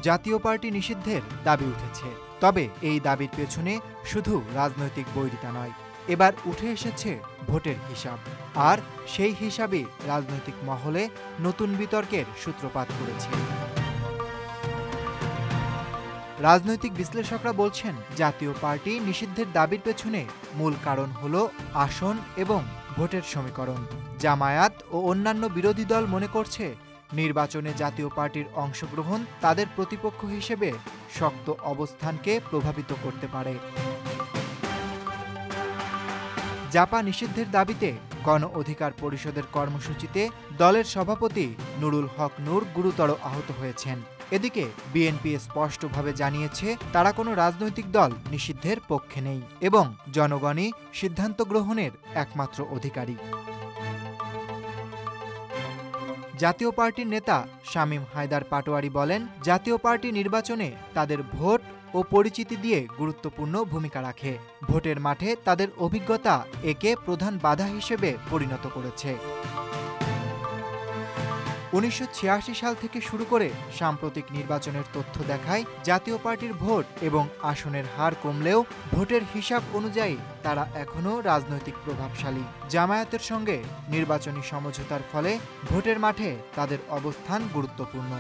জাতীয় পার্টি নিষিদ্ধের দাবি উঠেছে। তবে এই দাবির পেছনে শুধু রাজনৈতিক বৈরিতা নয়, এবার উঠে এসেছে ভোটের হিসাব। আর সেই হিসাবে রাজনৈতিক মহলে নতুন বিতর্কের সূত্রপাত করেছে। রাজনৈতিক বিশ্লেষকরা বলছেন, জাতীয় পার্টি নিষিদ্ধের দাবির পেছনে মূল কারণ হল আসন এবং ভোটের সমীকরণ। জামায়াত ও অন্যান্য বিরোধী দল মনে করছে, নির্বাচনে জাতীয় পার্টির অংশগ্রহণ তাদের প্রতিপক্ষ হিসেবে শক্ত অবস্থানকে প্রভাবিত করতে পারে। জাপা নিষিদ্ধের দাবিতে গণ অধিকার পরিষদের কর্মসূচিতে দলের সভাপতি নুরুল হক নূর গুরুতর আহত হয়েছেন। এদিকে বিএনপি স্পষ্টভাবে জানিয়েছে, তারা কোনো রাজনৈতিক দল নিষিদ্ধের পক্ষে নেই এবং জনগণই সিদ্ধান্ত গ্রহণের একমাত্র অধিকারী। জাতীয় পার্টির নেতা শামীম হায়দার পাটোয়ারি বলেন, জাতীয় পার্টি নির্বাচনে তাদের ভোট ও পরিচিতি দিয়ে গুরুত্বপূর্ণ ভূমিকা রাখে। ভোটের মাঠে তাদের অভিজ্ঞতা একে প্রধান বাধা হিসেবে পরিণত করেছে। ১৯৮৬ সাল থেকে শুরু করে সাম্প্রতিক নির্বাচনের তথ্য দেখায়, জাতীয় পার্টির ভোট এবং আসনের হার কমলেও ভোটের হিসাব অনুযায়ী তারা এখনও রাজনৈতিক প্রভাবশালী। জামায়াতের সঙ্গে নির্বাচনী সমঝোতার ফলে ভোটের মাঠে তাদের অবস্থান গুরুত্বপূর্ণ।